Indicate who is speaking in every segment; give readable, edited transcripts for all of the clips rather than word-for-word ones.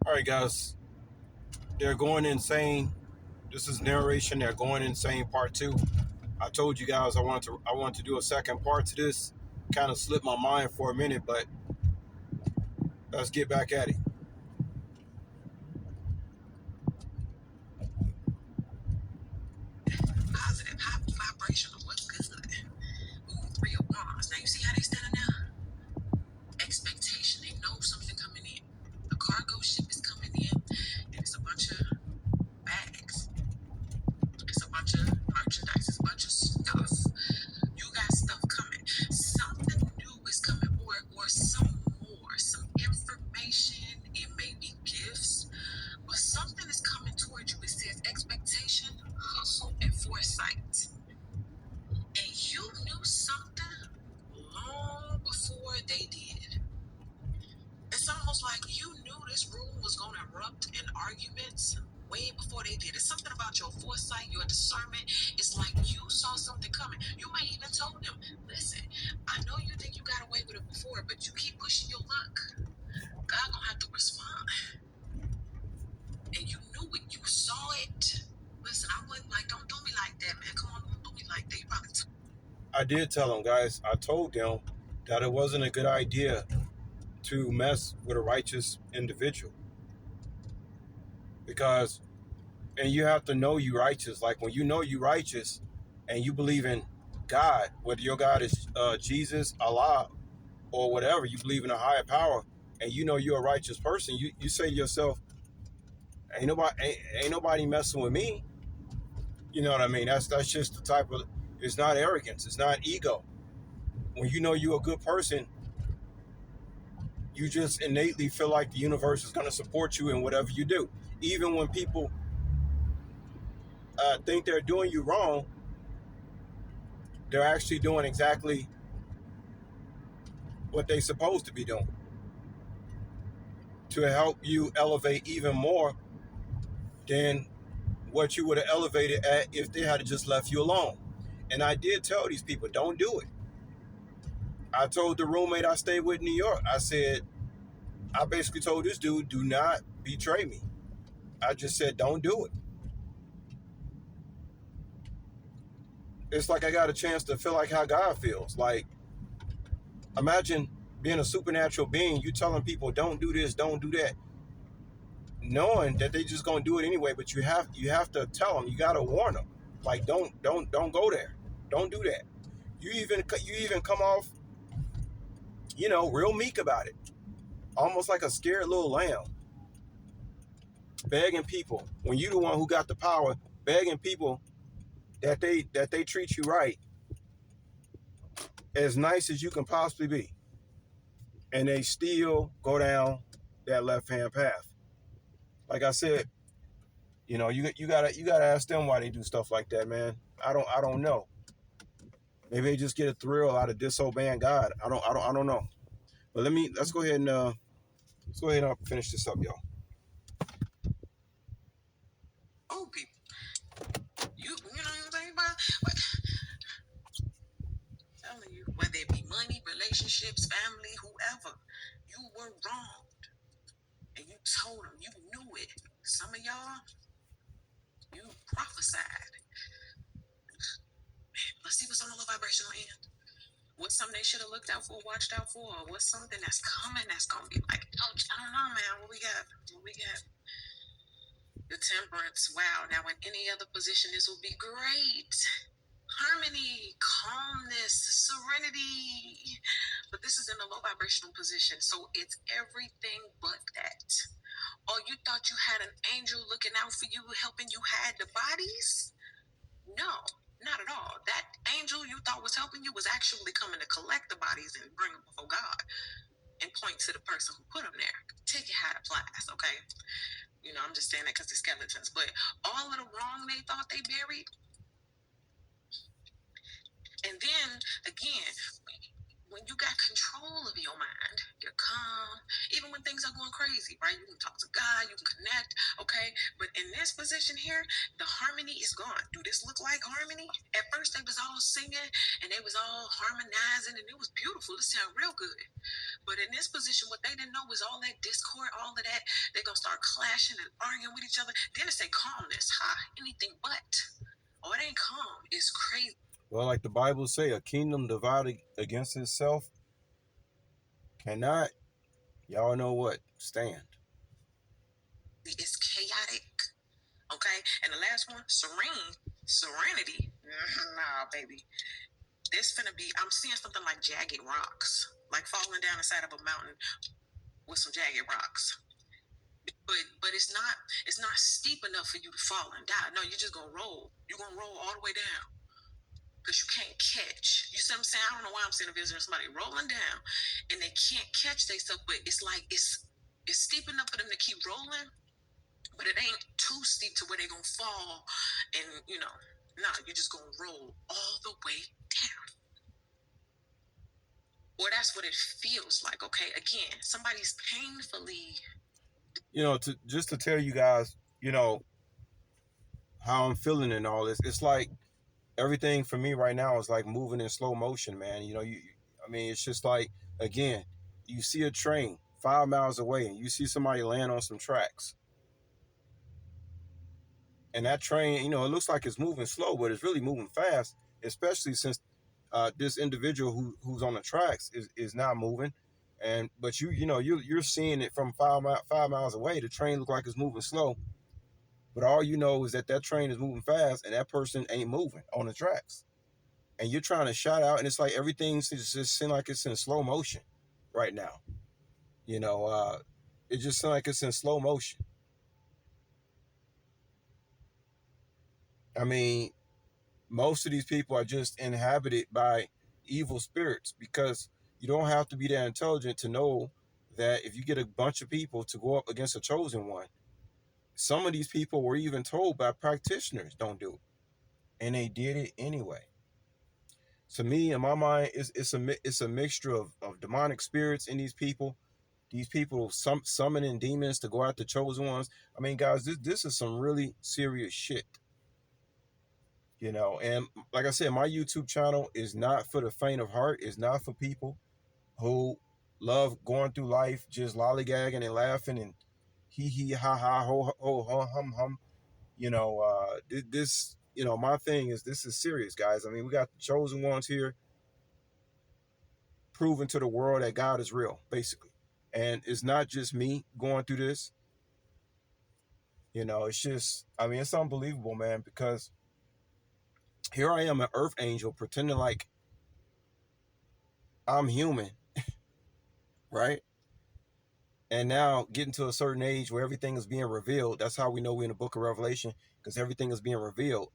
Speaker 1: All right, guys, they're going insane. This is narration. They're going insane part two. I told you guys I wanted to do a second part to this. Kind of slipped my mind for a minute, but let's get back at it.
Speaker 2: Positive, high vibrational. What's good? Ooh, three of wands. Now you see how they standing there? Expectation. They know something coming in. A cargo ship is coming in, and it's a bunch of bags. It's a bunch of merchandise. It's a bunch of stuff. You got stuff coming. Something new is coming, or some more, some information. It may be gifts, but something is coming towards you. It says expectation, hustle, and foresight. And you knew something long before they did. It's almost like you knew this room was going to erupt in arguments way before they did. It's something about your foresight, your discernment. It's like you saw something coming. You may even told them, listen, I know you think you got away with it before, but you keep pushing your luck. God gonna have to respond. And you knew it. You saw it. Listen, I wasn't like, don't do me like that, man. Come on, don't do me like that. You probably
Speaker 1: I did tell them, guys. I told them that it wasn't a good idea to mess with a righteous individual because, and you have to know you righteous. Like when you know you righteous, and you believe in God, whether your God is Jesus, Allah, or whatever, you believe in a higher power, and you know you're a righteous person. You say to yourself, ain't nobody messing with me. You know what I mean? That's just the type of. It's not arrogance. It's not ego. When you know you're a good person, you just innately feel like the universe is going to support you in whatever you do. Even when people think they're doing you wrong, they're actually doing exactly what they're supposed to be doing to help you elevate even more than what you would have elevated at if they had just left you alone. And I did tell these people, don't do it. I told the roommate I stayed with in New York, I said, I basically told this dude, do not betray me. I just said, don't do it. It's like I got a chance to feel like how God feels. Like, imagine being a supernatural being, you telling people, don't do this, don't do that, knowing that they just gonna do it anyway. But you have to tell them, you gotta warn them, like, don't go there, don't do that. You even come off, real meek about it, almost like a scared little lamb, begging people when you the one who got the power, begging people that they treat you right, as nice as you can possibly be, and they still go down that left hand path. Like I said, you gotta ask them why they do stuff like that, man. I don't know. Maybe they just get a thrill out of disobeying God. I don't know. But let's go ahead and finish this up, y'all.
Speaker 2: oh, people. You know what I'm saying? But telling you, whether it be money, relationships, family, whoever, you were wrong. And you told them, you knew it. Some of y'all, you prophesied. Let's see what's on the low vibrational end. What's something they should have looked out for, watched out for, or what's something that's coming that's gonna be like, ouch, I don't know, man. What we got? The temperance. Wow. Now, in any other position, this would be great. Harmony, calmness, serenity. But this is in a low vibrational position, so it's everything but that. Oh, you thought you had an angel looking out for you, helping you hide the bodies? No, not at all. That angel you thought was helping you was actually coming to collect the bodies and bring them before God and point to the person who put them there. Take it how it applies, okay? I'm just saying that because they're skeletons. But all of the wrong they thought they buried. And then, again, when you got control of your mind, you're calm. Even when things things are going crazy, right? You can talk to God, you can connect, okay? But in this position here, the harmony is gone. Do this look like harmony? At first, they was all singing and they was all harmonizing, and it was beautiful. It sounded real good. But in this position, what they didn't know was all that discord, all of that, they're going to start clashing and arguing with each other. Then it's a calmness. Anything but. Oh, it ain't calm. It's crazy.
Speaker 1: Well, like the Bible say, a kingdom divided against itself cannot, y'all know what, stand.
Speaker 2: It's chaotic. Okay? And the last one, serenity. Nah, baby. This finna be, I'm seeing something like jagged rocks. Like falling down the side of a mountain with some jagged rocks. But it's not steep enough for you to fall and die. No, you're just gonna roll. You're gonna roll all the way down. Because you can't catch. You see what I'm saying? I don't know why I'm seeing a vision of somebody rolling down and they can't catch themselves, but it's like it's steep enough for them to keep rolling, but it ain't too steep to where they're gonna fall and you're just gonna roll all the way down. Or that's what it feels like. Okay, again, somebody's painfully.
Speaker 1: To tell you guys, how I'm feeling and all this. It's like everything for me right now is like moving in slow motion, man. I mean, it's just like, again, you see a train 5 miles away and you see somebody land on some tracks. And that train, it looks like it's moving slow, but it's really moving fast, especially since this individual who's on the tracks is not moving. And but you're seeing it from 5 miles away. The train looks like it's moving slow, but all you know is that train is moving fast and that person ain't moving on the tracks. And you're trying to shout out, and it's like everything's just seems like it's in slow motion right now. You know, it just seems like it's in slow motion. I mean, most of these people are just inhabited by evil spirits because you don't have to be that intelligent to know that if you get a bunch of people to go up against a chosen one, some of these people were even told by practitioners don't do it, and they did it anyway. To me, in my mind, it's a mixture of demonic spirits in these people. These people summoning demons to go after chosen ones. I mean, guys, this is some really serious shit. And like I said, my YouTube channel is not for the faint of heart. It's not for people who love going through life just lollygagging and laughing and hee hee ha ha ho ho ho hum hum. This my thing is this is serious, guys. I mean, we got the chosen ones here proving to the world that God is real, basically. And it's not just me going through this. It's just, I mean, it's unbelievable, man, because here I am, an earth angel, pretending like I'm human, right? And now getting to a certain age where everything is being revealed. That's how we know we're in the book of Revelation, because everything is being revealed.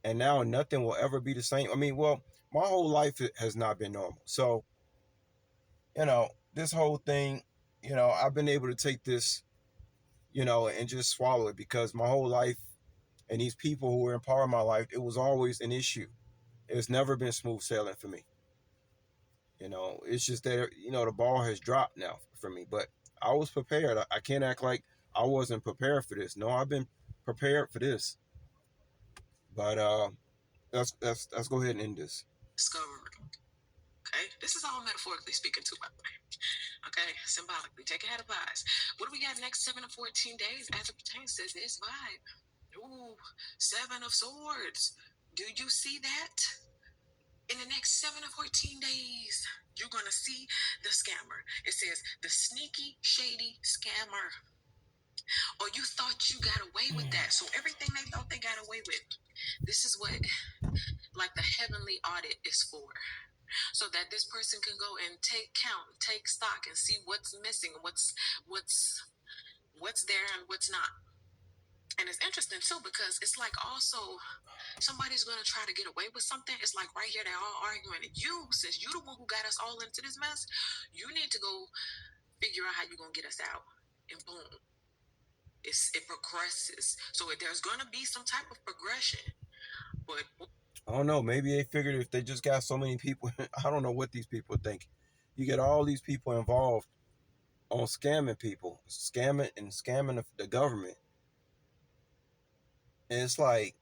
Speaker 1: And now nothing will ever be the same. I mean, well, my whole life has not been normal. So, this whole thing, I've been able to take this, and just swallow it because my whole life and these people who were in part of my life, it was always an issue. It's never been smooth sailing for me. It's just that, the ball has dropped now for me, but I was prepared. I can't act like I wasn't prepared for this. No, I've been prepared for this. But let's go ahead and end this.
Speaker 2: Discovery. Okay, this is all metaphorically speaking too, by the way. Okay, symbolically, take it how it applies. What do we got next 7 to 14 days as it pertains to this vibe? Ooh, 7 of Swords. Do you see that? In the next 7 to 14 days, you're going to see the scammer. It says the sneaky, shady scammer. Or you thought you got away with that. So everything they thought they got away with. This is what, like, the heavenly audit is for. So that this person can go and take count, take stock, and see what's missing, what's there and what's not. And it's interesting too because it's like also somebody's going to try to get away with something. It's like right here they're all arguing, and since you the one who got us all into this mess, you need to go figure out how you're going to get us out. And boom, it progresses. So there's going to be some type of progression. But
Speaker 1: I don't know. Maybe they figured if they just got so many people, I don't know what these people think. You get all these people involved on scamming people, scamming and scamming the government. And it's like,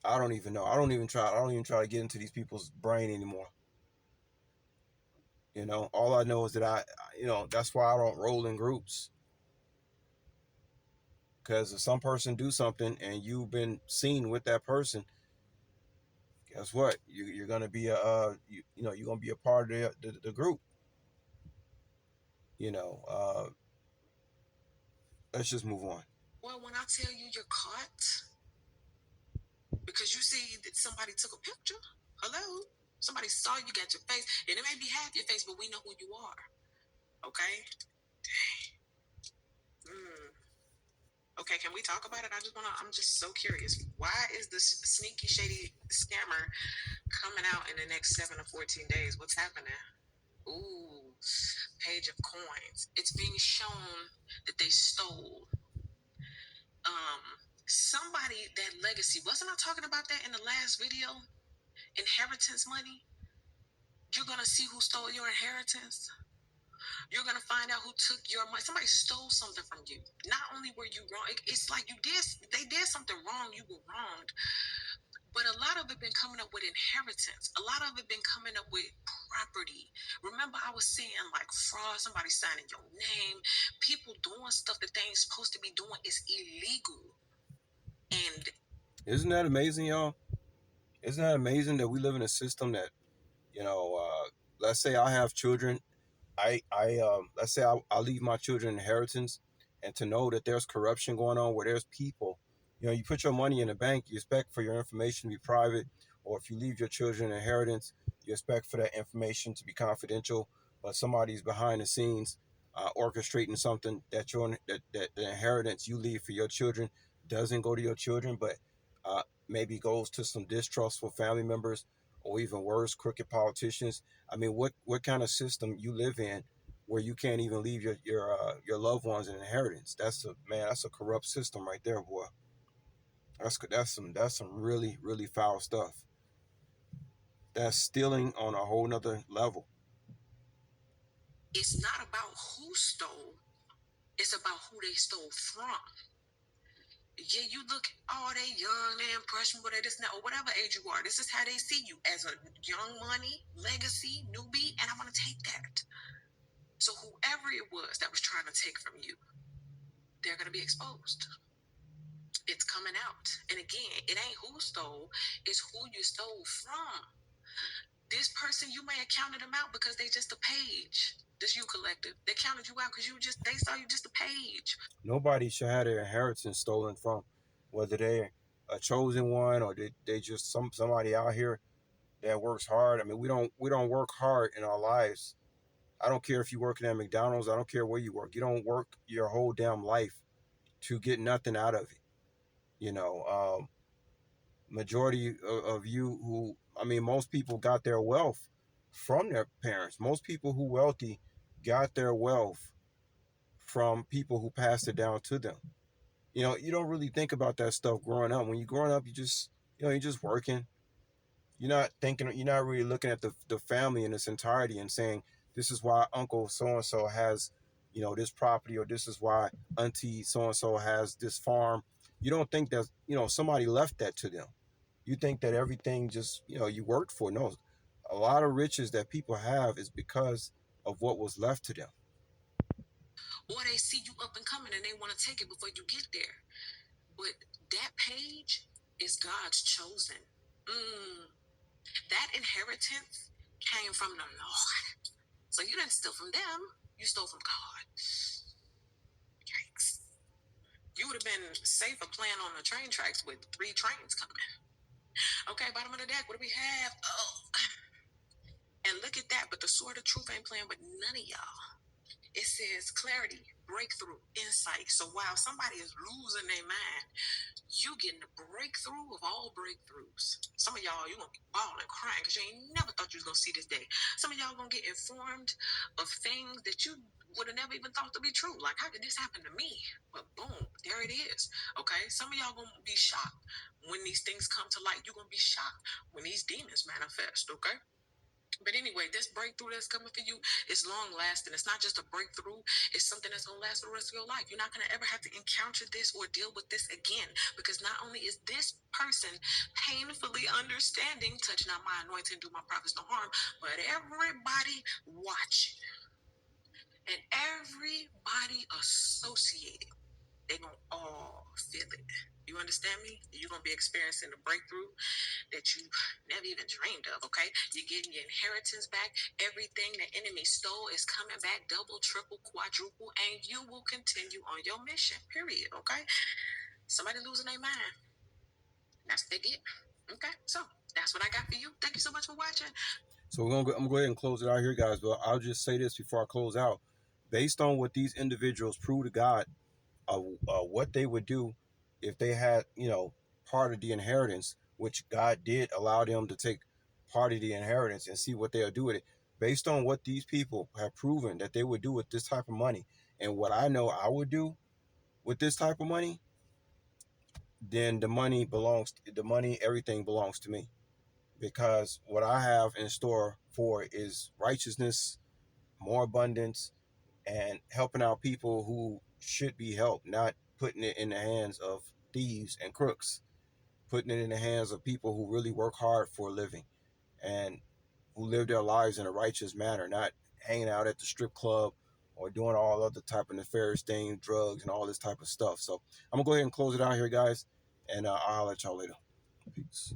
Speaker 1: I don't even know. I don't even try to get into these people's brain anymore. All I know is that that's why I don't roll in groups. Because if some person do something and you've been seen with that person, guess what? You're gonna be you're gonna be a part of the group. You know, let's just move on.
Speaker 2: Well, when I tell you you're caught because you see that somebody took a picture, hello, somebody saw you got your face, and it may be half your face, but we know who you are. Okay. Mm. Okay, can we talk about it? I'm just so curious. Why is this sneaky, shady scammer coming out in the next 7 to 14 days? What's happening? Ooh, page of coins. It's being shown that they stole um somebody that legacy. Wasn't I talking about that in the last video? Inheritance money. You're gonna see who stole your inheritance. You're gonna find out who took your money. Somebody stole something from you. Not only were you wrong, it's like they did something wrong. You were wronged, but a lot of it been coming up with inheritance. A lot of it been coming up with property. Remember, I was saying like fraud. Somebody signing your name. People doing stuff that they ain't supposed to be doing is illegal. And
Speaker 1: Isn't that amazing, y'all? Isn't that amazing that we live in a system that, you know, uh, let's say I have children. Let's say I leave my children inheritance, and to know that there's corruption going on where there's people. You put your money in the bank, you expect for your information to be private, or if you leave your children inheritance, you expect for that information to be confidential. But somebody's behind the scenes, orchestrating something that the inheritance you leave for your children doesn't go to your children, but maybe goes to some distrustful family members, or even worse, crooked politicians. I mean, what kind of system you live in where you can't even leave your loved ones an inheritance? That's a corrupt system right there, boy. That's some really really foul stuff. That's stealing on a whole nother level.
Speaker 2: it's not about who stole, it's about who they stole from. Yeah, you look, oh, they young, they impressionable, they this now, or whatever age you are. This is how they see you as a young money, legacy, newbie, and I want to take that. So whoever it was that was trying to take from you, they're going to be exposed. It's coming out. And again, it ain't who stole, it's who you stole from. This person, you may have counted them out because they just a page. This you collective. They counted you out because they saw you just a page.
Speaker 1: Nobody should have their inheritance stolen from, whether they're a chosen one or they just somebody out here that works hard. I mean, we don't work hard in our lives. I don't care if you're working at McDonald's. I don't care where you work. You don't work your whole damn life to get nothing out of it. You know, majority of you who, I mean, most people got their wealth from their parents. Most people who wealthy got their wealth from people who passed it down to them. You don't really think about that stuff growing up. When you're growing up, you're just working. You're not thinking, you're not really looking at the family in its entirety and saying, this is why Uncle so and so has, this property, or this is why Auntie so and so has this farm. You don't think that, somebody left that to them. You think that everything just, you worked for. No, a lot of riches that people have is because of what was left to them.
Speaker 2: Or they see you up and coming and they want to take it before you get there. But that page is God's chosen. Mm, that inheritance came from the Lord. So you didn't steal from them, you stole from God. Yikes. You would have been safer playing on the train tracks with 3 trains coming. Okay, bottom of the deck, what do we have? Oh, and look at that, but the sword of truth ain't playing with none of y'all. It says clarity, breakthrough, insight. So while somebody is losing their mind, you getting the breakthrough of all breakthroughs. Some of y'all, you gonna be bawling, crying because you ain't never thought you was gonna see this day. Some of y'all gonna get informed of things that you would have never even thought to be true. Like, how could this happen to me? But boom, there it is. Okay, some of y'all gonna be shocked when these things come to light. You're gonna be shocked when these demons manifest. Okay, But anyway, this breakthrough that's coming for you is long lasting. It's not just a breakthrough, it's something that's going to last the rest of your life. You're not going to ever have to encounter this or deal with this again, because not only is this person painfully understanding, touch not my anointing, do my prophets no harm, but everybody watching and everybody associated, they're going to all feel it. You understand me? You're going to be experiencing the breakthrough that you never even dreamed of, okay? You're getting your inheritance back. Everything the enemy stole is coming back double, triple, quadruple, and you will continue on your mission, period, okay? Somebody losing their mind. That's what they get. Okay, so that's what I got for you. Thank you so much for watching.
Speaker 1: So I'm gonna go ahead and close it out here, guys. But I'll just say this before I close out. Based on what these individuals prove to God, what they would do if they had, part of the inheritance, which God did allow them to take part of the inheritance and see what they'll do with it. Based on what these people have proven that they would do with this type of money, and what I know I would do with this type of money, then the money, everything belongs to me. Because what I have in store for is righteousness, more abundance, and helping out people who should be helped, not putting it in the hands of thieves and crooks, putting it in the hands of people who really work hard for a living and who live their lives in a righteous manner, not hanging out at the strip club or doing all other type of nefarious things, drugs and all this type of stuff. So I'm gonna go ahead and close it out here, guys, and I'll let y'all later. Peace.